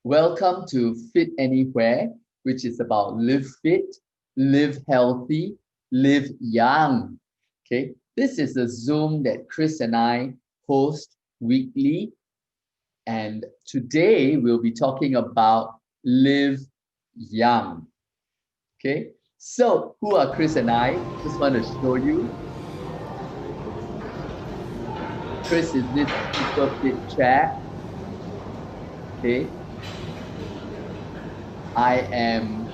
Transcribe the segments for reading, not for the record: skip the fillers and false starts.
Welcome to Fit Anywhere, which is about live fit, live healthy, live young. Okay, this is a Zoom that Chris and I host weekly, and today we'll be talking about live young. Okay, so who are Chris and I? Just want to show you. Chris is this super fit chap. Okay, I am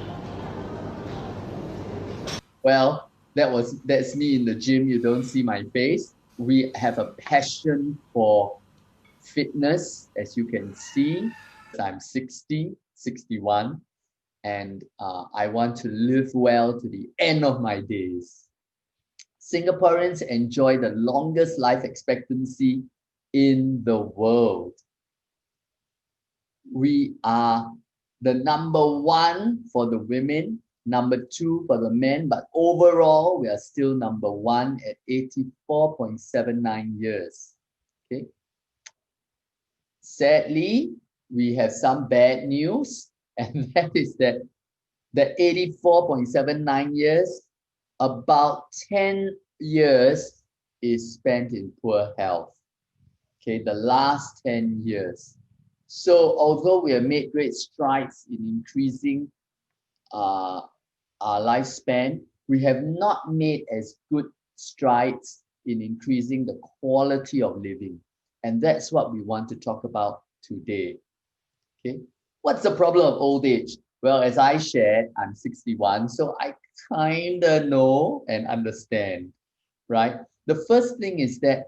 Well, that's me in the gym. You don't see my face. We have a passion for fitness, as you can see. I'm 60, 61, and I want to live well to the end of my days. Singaporeans enjoy the longest life expectancy in the world. We are the number one for the women, number two for the men, but overall, we are still number one at 84.79 years. Okay. Sadly, we have some bad news, and that is that the 84.79 years, about 10 years is spent in poor health. Okay, the last 10 years. So although we have made great strides in increasing uh, our lifespan, we have not made as good strides in increasing the quality of living. And that's what we want to talk about today. Okay, what's the problem of old age? Well, as I shared, I'm 61, so I kind of know and understand, right? The first thing is that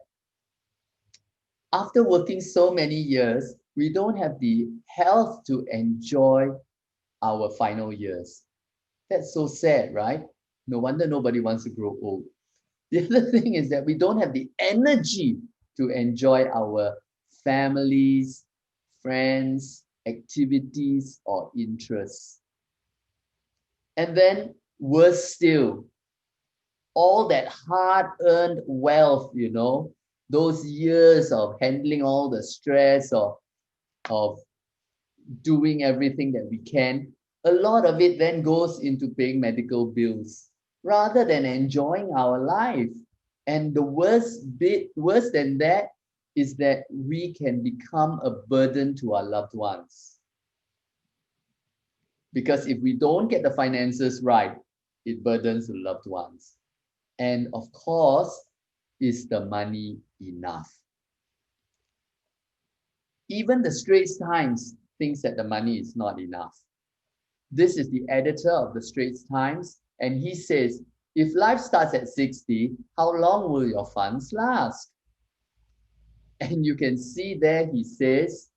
after working so many years, we don't have the health to enjoy our final years. That's so sad, right? No wonder nobody wants to grow old. The other thing is that we don't have the energy to enjoy our families, friends, activities, or interests. And then, worse still, all that hard earned wealth, those years of handling all the stress of doing everything that we can, a lot of it then goes into paying medical bills rather than enjoying our life. And the worse than that, is that we can become a burden to our loved ones. Because if we don't get the finances right, it burdens the loved ones. And of course, is the money enough? Even the Straits Times thinks that the money is not enough. This is the editor of the Straits Times, and he says, if life starts at 60, how long will your funds last? And you can see there he says,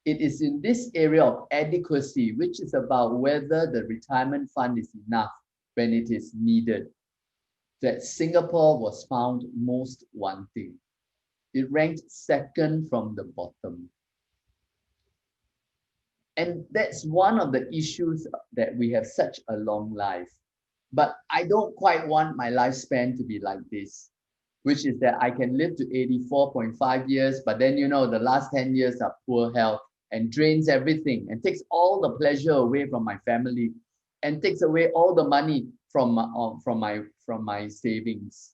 it is in this area of adequacy, which is about whether the retirement fund is enough when it is needed, that Singapore was found most wanting. It ranked second from the bottom. And that's one of the issues, that we have such a long life. But I don't quite want my lifespan to be like this, which is that I can live to 84.5 years, but then, the last 10 years are poor health and drains everything and takes all the pleasure away from my family and takes away all the money from my savings.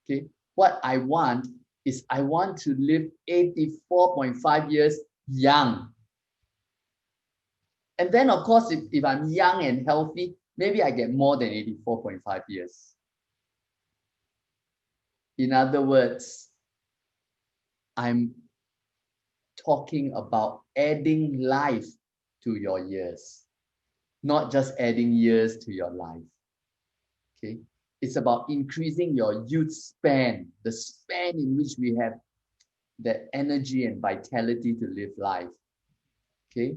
Okay, what I want is I want to live 84.5 years young. And then, of course, if I'm young and healthy, maybe I get more than 84.5 years. In other words, I'm talking about adding life to your years, not just adding years to your life. Okay? It's about increasing your youth span, the span in which we have the energy and vitality to live life. Okay?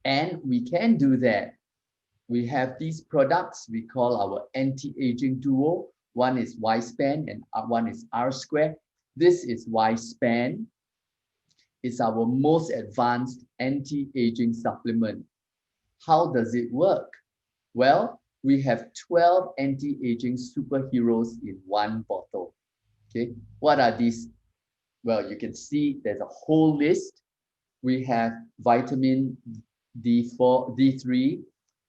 And we can do that. We have these products we call our anti-aging duo. One is Y-Span and one is R-Square. This is Y-Span. It's our most advanced anti-aging supplement. How does it work? Well, we have 12 anti-aging superheroes in one bottle. Okay, what are these? Well, you can see there's a whole list. We have vitamin D4, D3,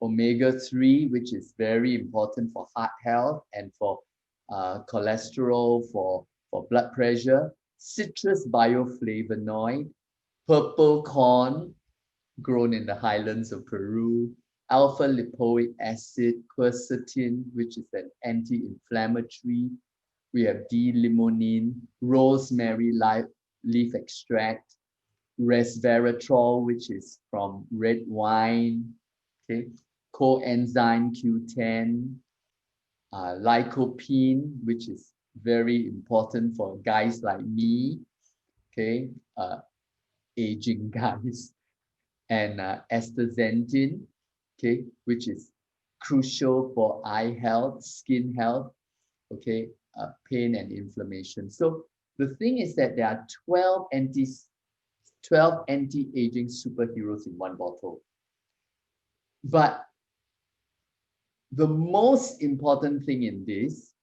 omega-3, which is very important for heart health and for cholesterol, for blood pressure. Citrus bioflavonoid, purple corn, grown in the highlands of Peru, alpha lipoic acid, quercetin, which is an anti-inflammatory. We have D-limonene, rosemary leaf extract, resveratrol, which is from red wine, okay, coenzyme Q10, lycopene, which is very important for guys like me, okay, aging guys, and astaxanthin, okay, which is crucial for eye health, skin health, okay, pain and inflammation. So the thing is that there are 12 anti-aging superheroes in one bottle. But the most important thing in this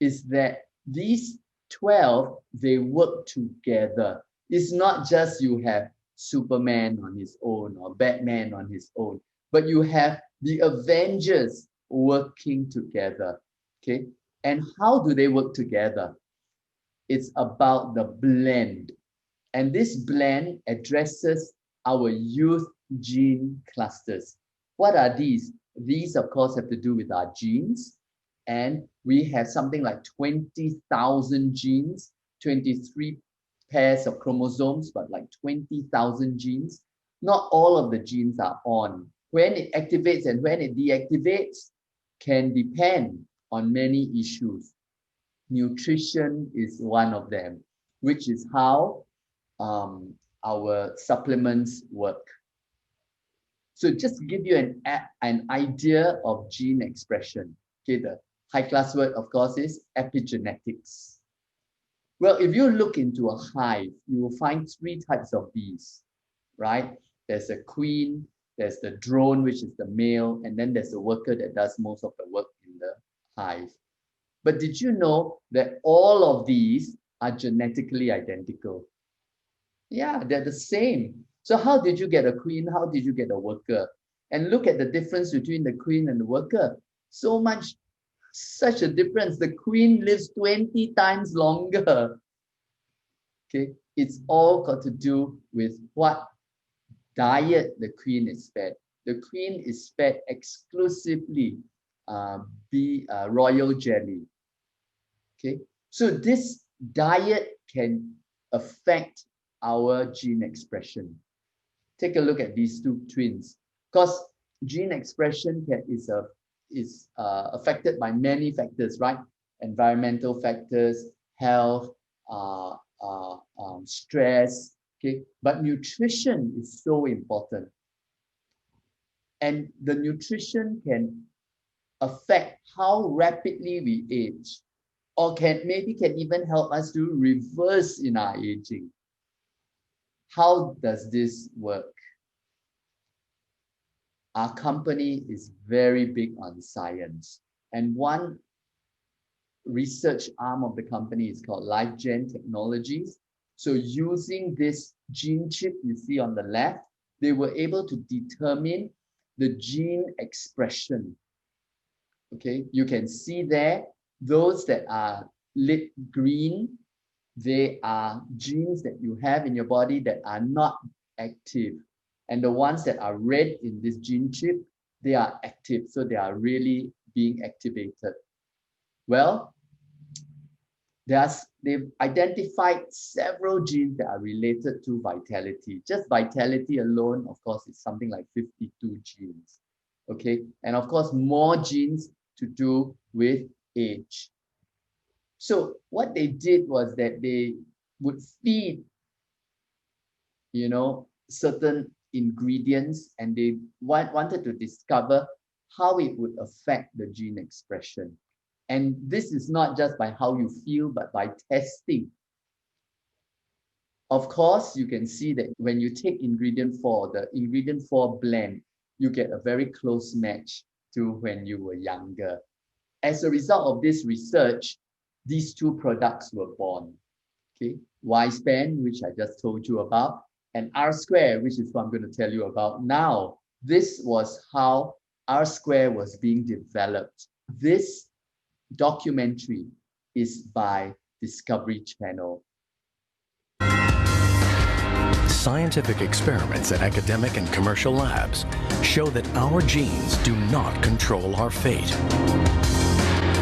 is that these 12, they work together. It's not just you have Superman on his own or Batman on his own, but you have the Avengers working together. Okay. And how do they work together? It's about the blend. And this blend addresses our youth gene clusters. What are these? These, of course, have to do with our genes. And we have something like 20,000 genes, 23 pairs of chromosomes, but like 20,000 genes. Not all of the genes are on. When it activates and when it deactivates can depend on many issues. Nutrition is one of them, which is how our supplements work. So just to give you an idea of gene expression, okay, the high class word, of course, is epigenetics. Well, if you look into a hive, you will find three types of bees, right? There's a queen, there's the drone, which is the male, and then there's a worker that does most of the work in the hive. But did you know that all of these are genetically identical? Yeah, they're the same. So how did you get a queen? How did you get a worker? And look at the difference between the queen and the worker. So much, such a difference. The queen lives 20 times longer. Okay, it's all got to do with what diet the queen is fed. The queen is fed exclusively royal jelly. Okay, so this diet can affect our gene expression. Take a look at these two twins, because gene expression is affected by many factors, right? Environmental factors, health, stress. Okay, but nutrition is so important, and the nutrition can affect how rapidly we age, or can even help us to reverse in our aging. How does this work? Our company is very big on science, and one research arm of the company is called LifeGen Technologies. So using this gene chip you see on the left, they were able to determine the gene expression. Okay, you can see there, those that are lit green, they are genes that you have in your body that are not active. And the ones that are red in this gene chip, they are active. So they are really being activated. Well, they've identified several genes that are related to vitality. Just vitality alone, of course, is something like 52 genes. Okay, and of course, more genes to do with age. So what they did was that they would feed, certain ingredients, and they wanted to discover how it would affect the gene expression. And this is not just by how you feel, but by testing. Of course, you can see that when you take ingredient 4, the ingredient 4 blend, you get a very close match to when you were younger. As a result of this research, these two products were born. Okay, Wispan, which I just told you about, and R square, which is what I'm going to tell you about now. This was how R square was being developed. This documentary is by Discovery Channel. Scientific experiments at academic and commercial labs show that our genes do not control our fate.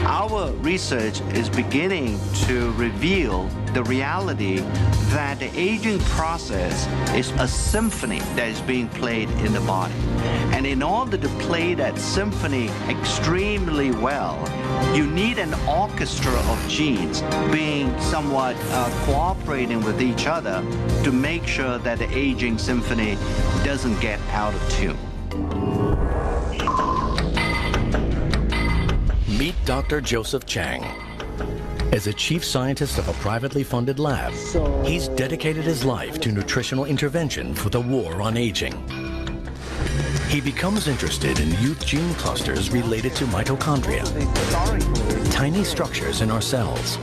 Our research is beginning to reveal the reality that the aging process is a symphony that is being played in the body. And in order to play that symphony extremely well, you need an orchestra of genes being somewhat cooperating with each other to make sure that the aging symphony doesn't get out of tune. Meet Dr. Joseph Chang. As a chief scientist of a privately funded lab, he's dedicated his life to nutritional intervention for the war on aging. He becomes interested in youth gene clusters related to mitochondria, tiny structures in our cells.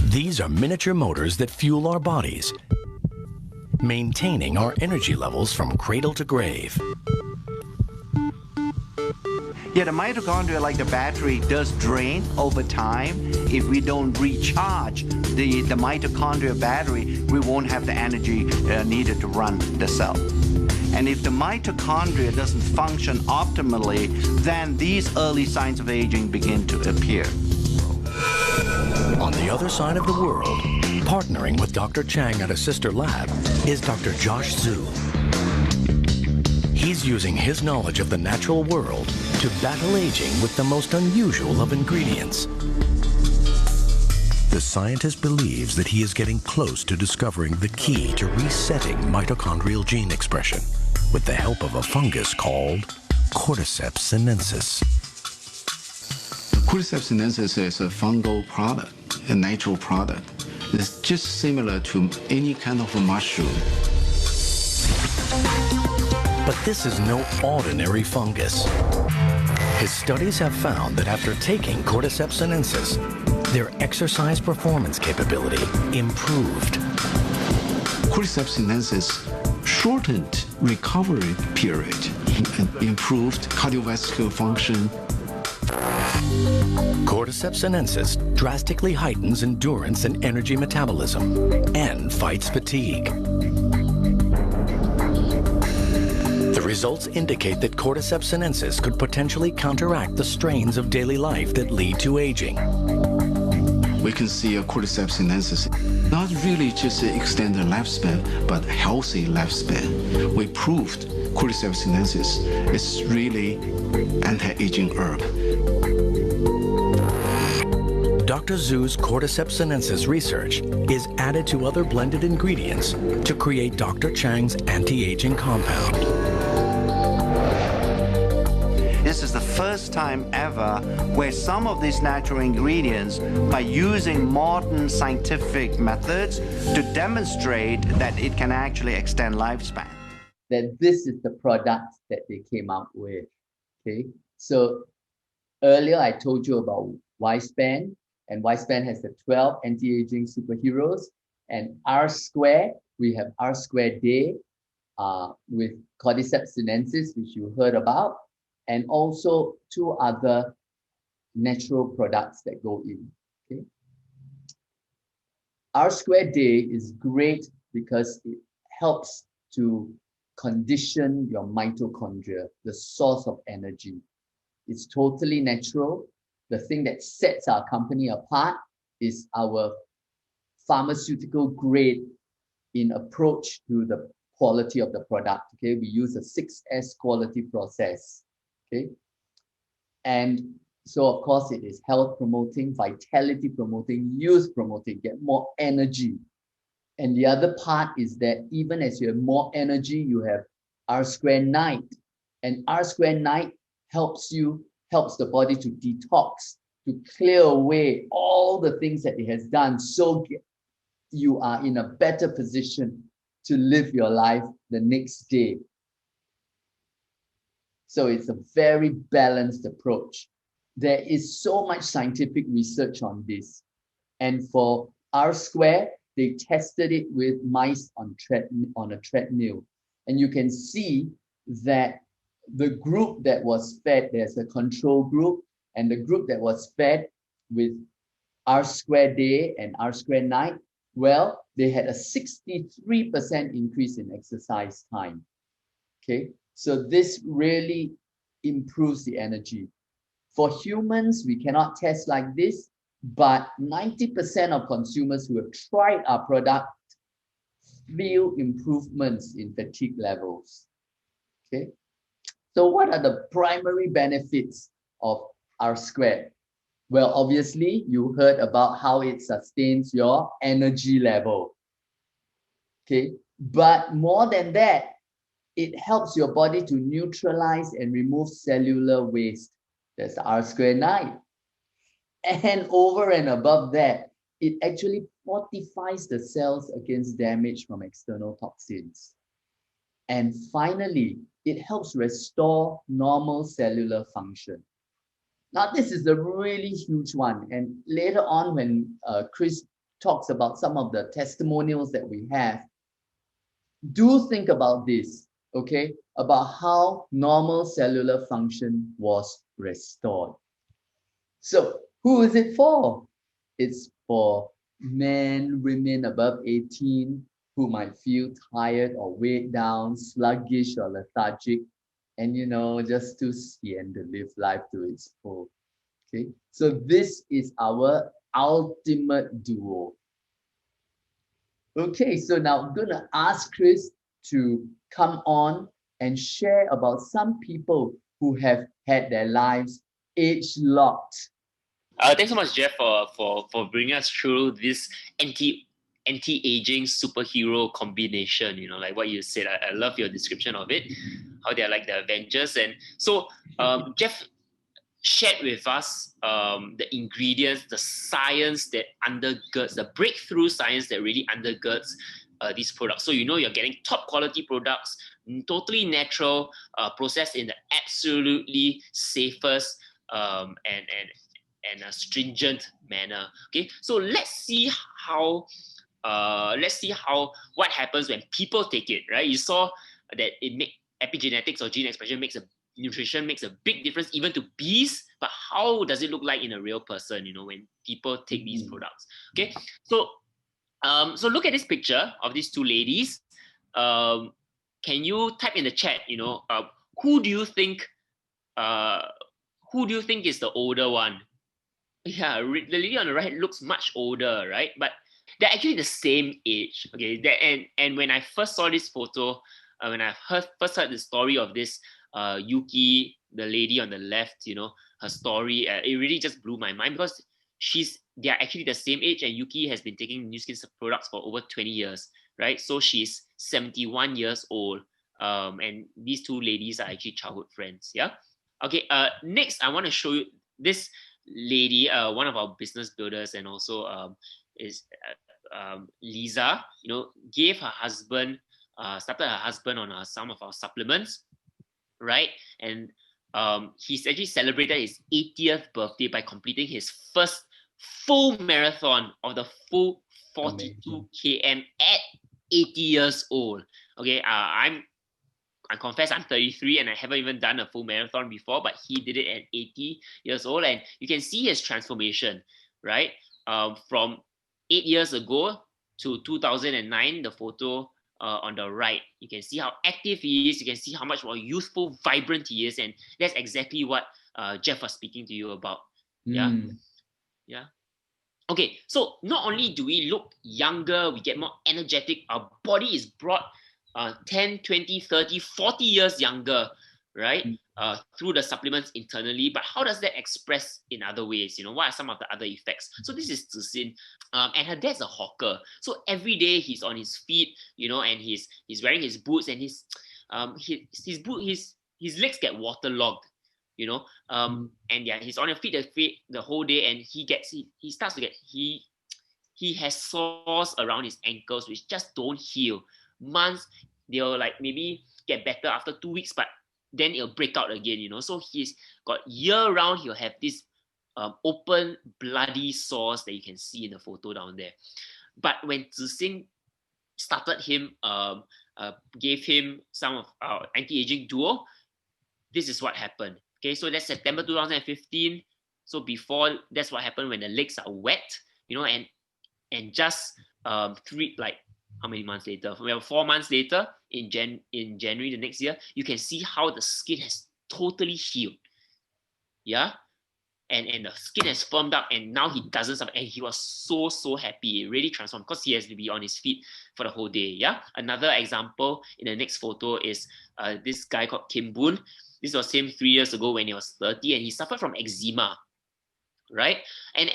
These are miniature motors that fuel our bodies, maintaining our energy levels from cradle to grave. Yeah, the mitochondria, like the battery, does drain over time. If we don't recharge the mitochondria battery, we won't have the energy needed to run the cell. And if the mitochondria doesn't function optimally, then these early signs of aging begin to appear. On the other side of the world, partnering with Dr. Chang at a sister lab, is Dr. Josh Zhu. He's using his knowledge of the natural world to battle aging with the most unusual of ingredients. The scientist believes that he is getting close to discovering the key to resetting mitochondrial gene expression with the help of a fungus called Cordyceps sinensis. Cordyceps sinensis is a fungal product, a natural product. It's just similar to any kind of a mushroom. But this is no ordinary fungus. His studies have found that after taking Cordyceps sinensis, their exercise performance capability improved. Cordyceps sinensis shortened recovery period and improved cardiovascular function. Cordyceps sinensis drastically heightens endurance and energy metabolism and fights fatigue. The results indicate that Cordyceps sinensis could potentially counteract the strains of daily life that lead to aging. We can see a Cordyceps sinensis not really just extend the lifespan, but healthy lifespan. We proved Cordyceps sinensis is really anti-aging herb. Dr. Zhu's Cordyceps sinensis research is added to other blended ingredients to create Dr. Chang's anti-aging compound. This is the first time ever where some of these natural ingredients, by using modern scientific methods, to demonstrate that it can actually extend lifespan. That this is the product that they came out with. Okay, so earlier I told you about Y-Span, and Y-Span has the 12 anti-aging superheroes, and R square, we have R square day with Cordyceps sinensis, which you heard about, and also 2 other natural products that go in. Okay, R square day is great because it helps to condition your mitochondria, the source of energy. It's totally natural. The thing that sets our company apart is our pharmaceutical grade in approach to the quality of the product. Okay, we use a 6S quality process. Okay, and so of course it is health promoting, vitality promoting, youth promoting, get more energy. And the other part is that even as you have more energy, you have R square night, and R square night helps the body to detox, to clear away all the things that it has done, so you are in a better position to live your life the next day. So it's a very balanced approach. There is so much scientific research on this. And for R square, they tested it with mice on a treadmill. And you can see that the group that was fed, there's a control group, and the group that was fed with R square day and R square night, well, they had a 63% increase in exercise time. Okay, so this really improves the energy. For humans, we cannot test like this, but 90% of consumers who have tried our product feel improvements in fatigue levels. Okay, so what are the primary benefits of R squared? Well, obviously, you heard about how it sustains your energy level. Okay, but more than that, it helps your body to neutralize and remove cellular waste. That's the R square 9. And over and above that, it actually fortifies the cells against damage from external toxins. And finally, it helps restore normal cellular function. Now, this is a really huge one. And later on, when Chris talks about some of the testimonials that we have, do think about this, okay? About how normal cellular function was restored. So, who is it for? It's for men, women above 18 who might feel tired or weighed down, sluggish or lethargic, and just too scared to live life to its full. Okay, so this is our ultimate duo. Okay, so now I'm gonna ask Chris to come on and share about some people who have had their lives age locked. Thanks so much, Jeff, for bringing us through this anti-aging superhero combination. Like what you said, I love your description of it, how they're like the Avengers. And so Jeff shared with us the ingredients, the science that undergirds, the breakthrough science that really undergirds these products. So you're getting top quality products, totally natural, processed in the absolutely safest and a stringent manner. Okay, so let's see how what happens when people take it. Right, you saw that epigenetics or gene expression nutrition makes a big difference even to bees, but how does it look like in a real person, when people take these products? Okay, so look at this picture of these two ladies. Can you type in the chat, who do you think is the older one? Yeah, the lady on the right looks much older, right? But they're actually the same age. Okay, and when I first saw this photo, when I first heard the story of this Yuki, the lady on the left, her story, it really just blew my mind, because they're actually the same age, and Yuki has been taking Nu Skin products for over 20 years, right? So she's 71 years old, and these two ladies are actually childhood friends. Yeah. Okay. Next, I want to show you this lady, one of our business builders, and also is Lisa. Gave her husband, started her husband on some of our supplements, right? And he's actually celebrated his 80th birthday by completing his first full marathon of the full 42 km at 80 years old. Okay, I confess I'm 33 and I haven't even done a full marathon before, but he did it at 80 years old, and you can see his transformation, right? From 8 years ago to 2009, the photo on the right, you can see how active he is. You can see how much more youthful, vibrant he is, and that's exactly what Jeff was speaking to you about. Yeah. Okay, so not only do we look younger, we get more energetic, our body is brought 10, 20, 30, 40 years younger, right? Through the supplements internally. But how does that express in other ways? What are some of the other effects? So this is Zixin, and her dad's a hawker. So every day he's on his feet, and he's wearing his boots, and his legs get waterlogged. And yeah, he's on your feet the whole day, and he has sores around his ankles which just don't heal. Months, they'll like maybe get better after 2 weeks, but then it'll break out again. So he's got year round, he'll have this open bloody sores that you can see in the photo down there. But when Zixing started him, gave him some of our anti-aging duo, this is what happened. Okay, so that's September 2015. So before, that's what happened when the legs are wet, and just how many months later? Well, 4 months later, in January the next year, you can see how the skin has totally healed. Yeah, and the skin has firmed up, and now he doesn't suffer, and he was so happy. It really transformed because he has to be on his feet for the whole day. Yeah, another example in the next photo is this guy called Kim Boon. This was him 3 years ago when he was 30, and he suffered from eczema, right? And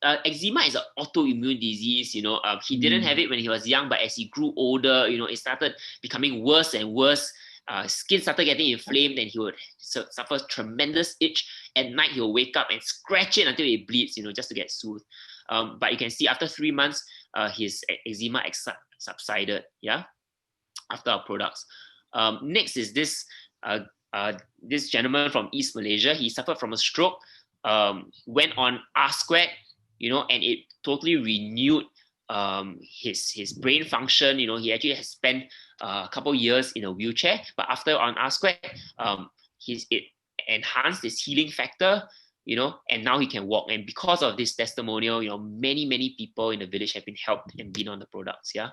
eczema is an autoimmune disease. He didn't have it when he was young, but as he grew older, it started becoming worse and worse. Skin started getting inflamed, and he would suffer tremendous itch. At night, he'll wake up and scratch it until it bleeds, just to get soothed. But you can see after 3 months, his eczema subsided, yeah, after our products. Next is this gentleman from East Malaysia. He suffered from a stroke, went on R-squared, and it totally renewed his brain function. He actually has spent a couple years in a wheelchair, but after on R-squared, it enhanced his healing factor, and now he can walk. And because of this testimonial, many people in the village have been helped and been on the products. Yeah.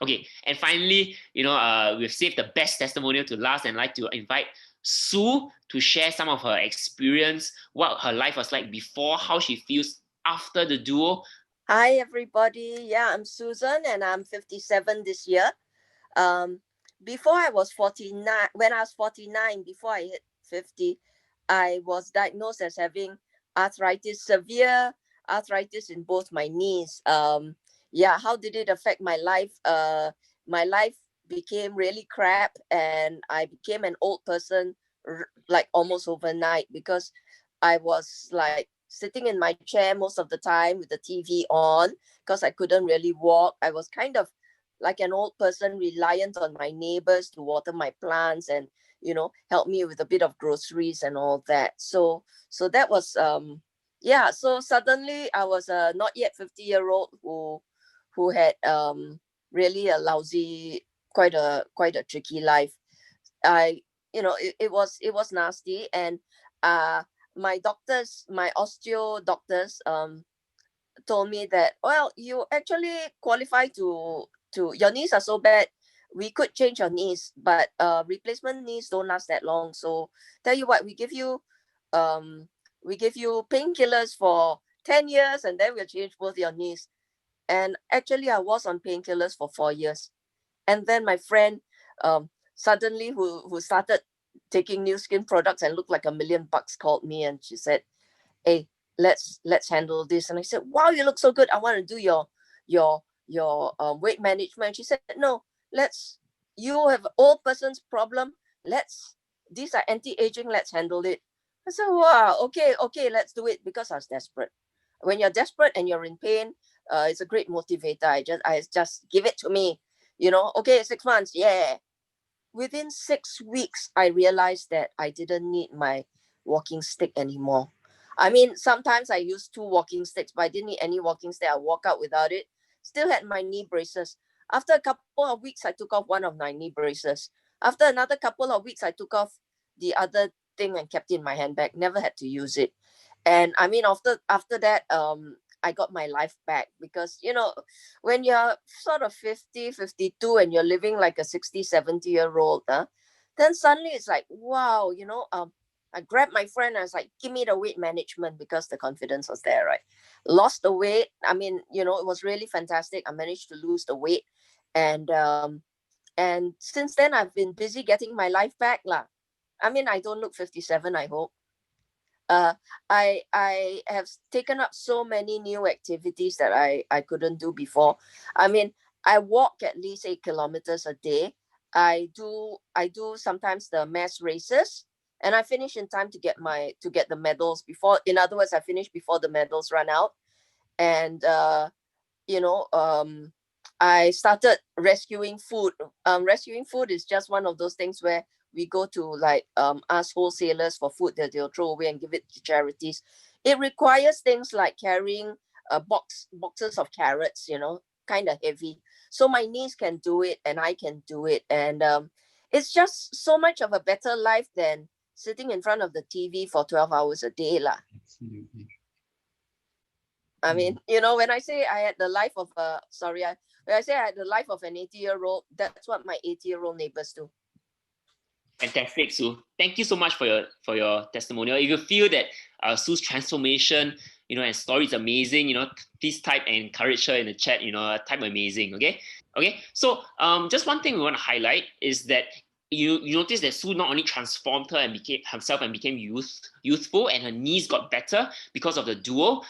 Okay, and finally, we've saved the best testimonial to last, and like to invite Sue to share some of her experience, what her life was like before, how she feels after the duo. Hi, everybody. Yeah, I'm Susan, and I'm 57 this year. Before I was 49, when I was 49, before I hit 50, I was diagnosed as having arthritis, severe arthritis in both my knees. How did it affect my life? My life became really crap, and I became an old person like almost overnight, because I was like sitting in my chair most of the time with the TV on, because I couldn't really walk. I was kind of like an old person, reliant on my neighbors to water my plants and help me with a bit of groceries and all that. So that was so suddenly I was a not yet 50-year-old who had really a lousy, quite a tricky life. It was nasty, and my osteo doctors told me that, well, you actually qualify to your knees are so bad, we could change your knees, but replacement knees don't last that long. So tell you what, we give you painkillers for 10 years, and then we'll change both your knees. And actually I was on painkillers for 4 years. And then my friend suddenly who started taking new skin products and looked like $1 million called me, and she said, hey, let's handle this. And I said, wow, you look so good, I want to do your weight management. She said, no, you have old person's problem, these are anti-aging, let's handle it. I said, wow, okay, let's do it, because I was desperate. When you're desperate and you're in pain, it's a great motivator. I just give it to me, okay, 6 months, yeah. Within 6 weeks, I realized that I didn't need my walking stick anymore. I mean, sometimes I use 2 walking sticks, but I didn't need any walking stick. I walk out without it. Still had my knee braces. After a couple of weeks, I took off one of my knee braces. After another couple of weeks, I took off the other thing and kept it in my handbag. Never had to use it. And I mean, after that, I got my life back, because, when you're sort of 50, 52 and you're living like a 60, 70-year-old, then suddenly it's like, wow, I grabbed my friend and I was like, give me the weight management, because the confidence was there, right? Lost the weight. I mean, it was really fantastic. I managed to lose the weight. And since then, I've been busy getting my life back lah. I mean, I don't look 57, I hope. I have taken up so many new activities that I couldn't do before. I mean, I walk at least 8 kilometers a day. I do sometimes the mass races, and I finish in time to get the medals before. In other words, I finish before the medals run out. And I started rescuing food. Rescuing food is just one of those things where we go to like ask wholesalers for food that they'll throw away and give it to charities. It requires things like carrying boxes of carrots, kind of heavy. So my niece can do it and I can do it. And it's just so much of a better life than sitting in front of the TV for 12 hours a day. Absolutely. I mean, when I say I had the life of when I say I had the life of an 80-year-old, that's what my 80-year-old neighbors do. Fantastic, Sue. Thank you so much for your testimonial. If you feel that Sue's transformation, and story is amazing, please type and encourage her in the chat. Type amazing. Okay. So just one thing we want to highlight is that you notice that Sue not only transformed herself and became youthful, and her knees got better because of the duo.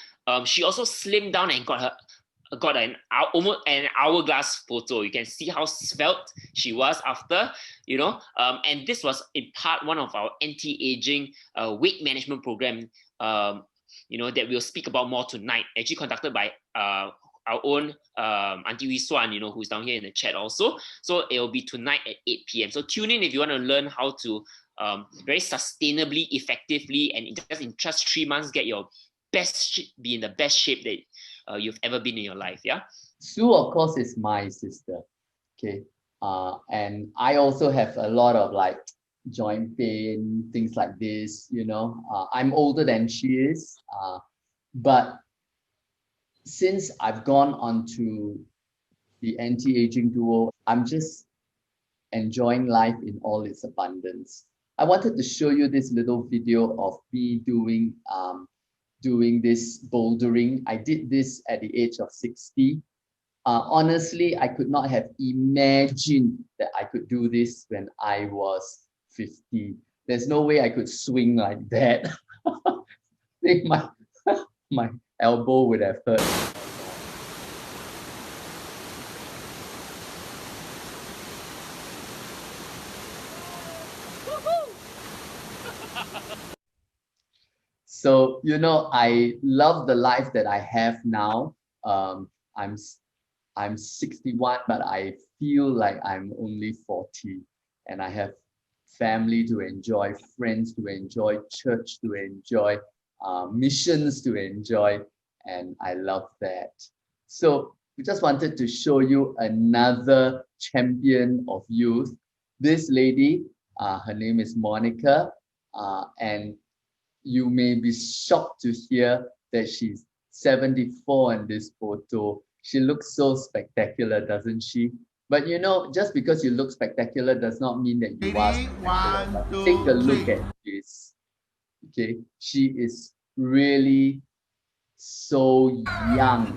She also slimmed down and got almost an hourglass photo. You can see how svelte she was after, and this was in part one of our anti-aging weight management program, that we'll speak about more tonight, actually conducted by our own Auntie Wee Swan, who's down here in the chat also. So it'll be tonight at 8 p.m. So tune in if you want to learn how to very sustainably, effectively, and just 3 months, get your be in the best shape that you've ever been in your life. Yeah. Sue, of course, is my sister. Okay. And I also have a lot of like joint pain, things like this, I'm older than she is. But since I've gone on to the anti-aging duo, I'm just enjoying life in all its abundance. I wanted to show you this little video of me doing this bouldering. I did this at the age of 60. Honestly, I could not have imagined that I could do this when I was 50. There's no way I could swing like that. I think my elbow would have hurt. So, I love the life that I have now. I'm 61, but I feel like I'm only 40, and I have family to enjoy, friends to enjoy, church to enjoy, missions to enjoy, and I love that. So we just wanted to show you another champion of youth. This lady, her name is Monica, and you may be shocked to hear that she's 74 in this photo. She looks so spectacular, doesn't she? But just because you look spectacular does not mean that you are spectacular. Take a look at this. Okay, she is really so young.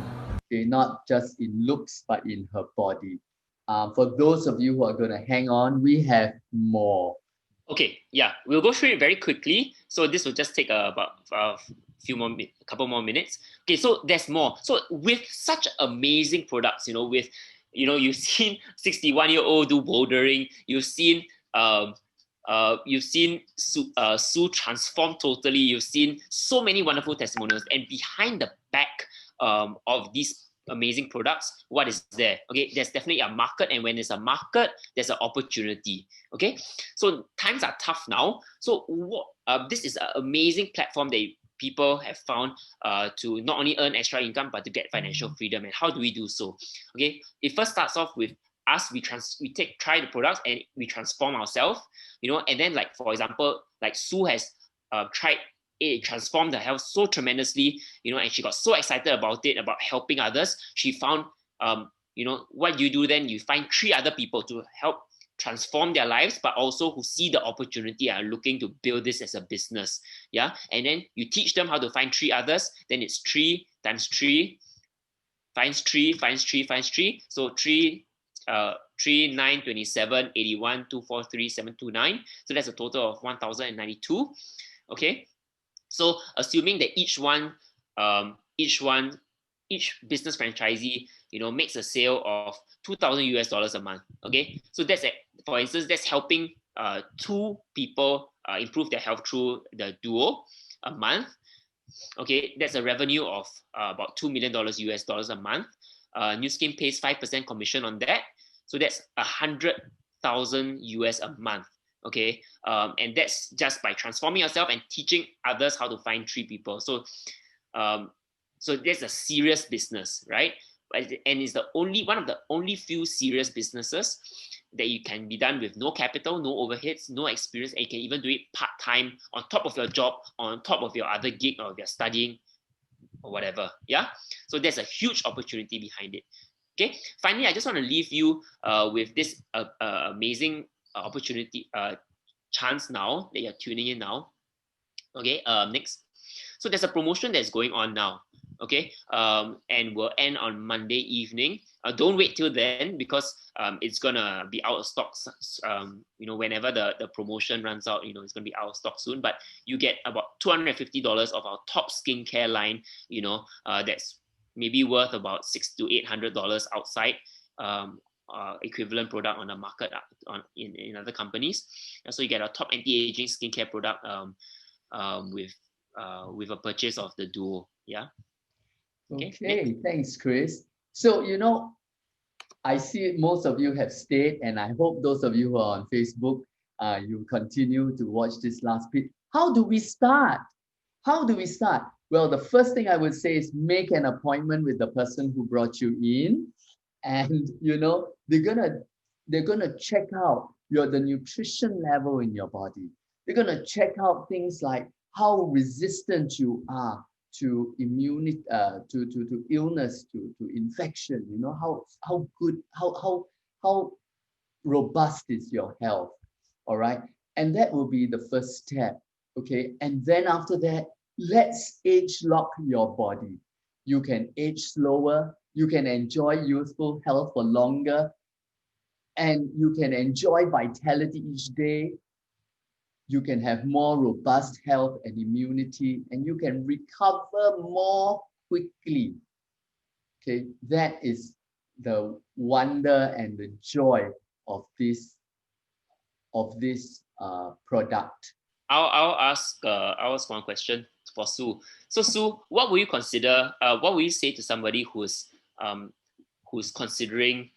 Okay, not just in looks, but in her body. For those of you who are going to hang on, we have more. Okay, yeah, we'll go through it very quickly. So this will just take about a couple more minutes. Okay, so there's more. So with such amazing products, you've seen 61-year-old do bouldering. You've seen Sue transform totally. You've seen so many wonderful testimonials, and behind the back of these amazing products, what is there? Okay, there's definitely a market, and when there's a market, there's an opportunity. Okay, so times are tough now. So this is an amazing platform that people have found to not only earn extra income but to get financial freedom. And how do we do so? Okay, it first starts off with us. We try the products and we transform ourselves. And then, like, for example, like Sue has tried. It transformed her health so tremendously, and she got so excited about it, about helping others. She found, what you do then, you find 3 other people to help transform their lives, but also who see the opportunity and are looking to build this as a business. Yeah. And then you teach them how to find 3 others. Then it's 3 times 3 finds 3 finds 3 finds 3. So 3, 9, 27, 81, 243, 729. So that's a total of 1,092. Okay. So assuming that each business franchisee, makes a sale of $2,000 a month. Okay, so for instance, that's helping 2 people improve their health through the duo a month. Okay, that's a revenue of about $2 million a month. New Skin pays 5% commission on that, so that's $100,000 a month. Okay, and that's just by transforming yourself and teaching others how to find 3 people. So So there's a serious business, right? And it's the only one of the only few serious businesses that you can be done with no capital, no overheads, no experience, and you can even do it part-time on top of your job, on top of your other gig or your studying or whatever. Yeah. So there's a huge opportunity behind it. Okay. Finally, I just want to leave you with this amazing opportunity, chance now that you're tuning in now. Okay. Next. So there's a promotion that's going on now. Okay. And will end on Monday evening. Don't wait till then, because it's gonna be out of stock. Whenever the promotion runs out, it's gonna be out of stock soon. But you get about $250 of our top skincare line. That's maybe worth about $600 to $800 outside. Equivalent product on the market in other companies. So you get a top anti-aging skincare product with a purchase of the Duo. Yeah. Okay, thanks, Chris. So, I see most of you have stayed, and I hope those of you who are on Facebook, you continue to watch this last bit. How do we start? How do we start? Well, the first thing I would say is make an appointment with the person who brought you in, and they're gonna check out the nutrition level in your body. They're gonna check out things like how resistant you are to immunity, to illness, to infection. How good, how robust is your health. All right, and that will be the first step. Okay, and then after that, let's age lock your body. You can age slower, you can enjoy youthful health for longer, and you can enjoy vitality each day. You can have more robust health and immunity, and you can recover more quickly. Okay, that is the wonder and the joy of this product. I'll ask one question for Sue. So Sue, what will you consider? What will you say to somebody who's considering,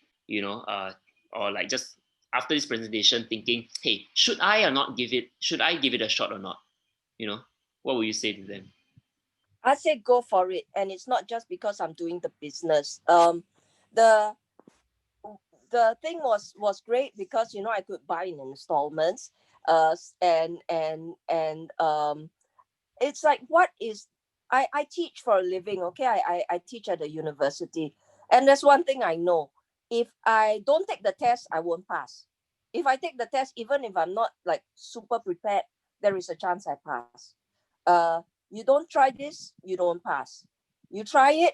or like just after this presentation thinking, hey, should I give it a shot or not? What will you say to them? I say go for it, and it's not just because I'm doing the business. The thing was great because I could buy in installments, and it's like I teach for a living. Okay, I teach at the university, and there's one thing I know: if I don't take the test, I won't pass. If I take the test, even if I'm not like super prepared, there is a chance I pass. You don't try this, you don't pass. You try it,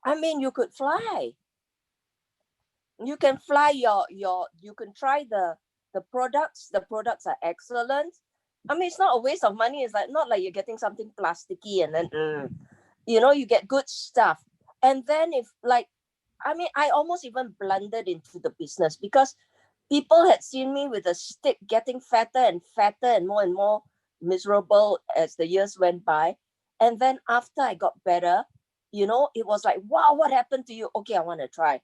you could fly. You can fly you can try the products. The products are excellent. It's not a waste of money. It's like not like you're getting something plasticky and then you get good stuff. And then if I almost even blundered into the business because people had seen me with a stick getting fatter and fatter and more miserable as the years went by. And then after I got better, it was like, wow, what happened to you? Okay, I want to try.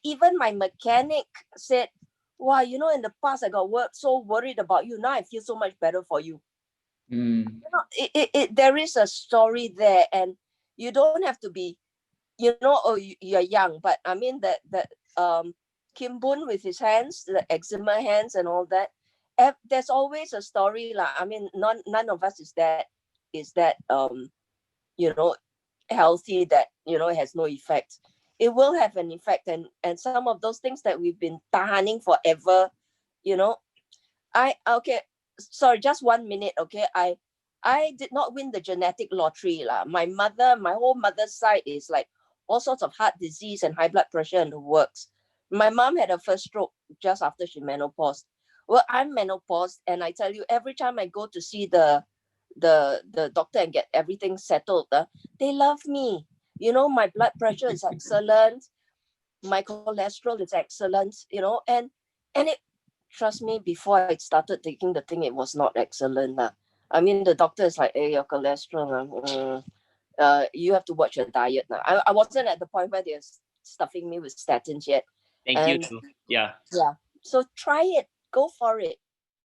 Even my mechanic said, wow, in the past I got so worried about you. Now I feel so much better for you. There is a story there, and you don't have to be, you're young, but that Kim Boon with his hands, the eczema hands and all that, there's always a story. None of us is that healthy that, has no effect. It will have an effect. And some of those things that we've been tahaning forever, sorry, just 1 minute. Okay. I did not win the genetic lottery. My whole mother's side is like all sorts of heart disease and high blood pressure in the works. My mom had a first stroke just after she menopaused. Well, I'm menopaused, and I tell you, every time I go to see the doctor and get everything settled, they love me. My blood pressure is excellent. My cholesterol is excellent, and it, trust me, before I started taking the thing, it was not excellent. The doctor is like, hey, your cholesterol, you have to watch your diet now. I wasn't at the point where they're stuffing me with statins yet. Thank you. Yeah. So try it. Go for it.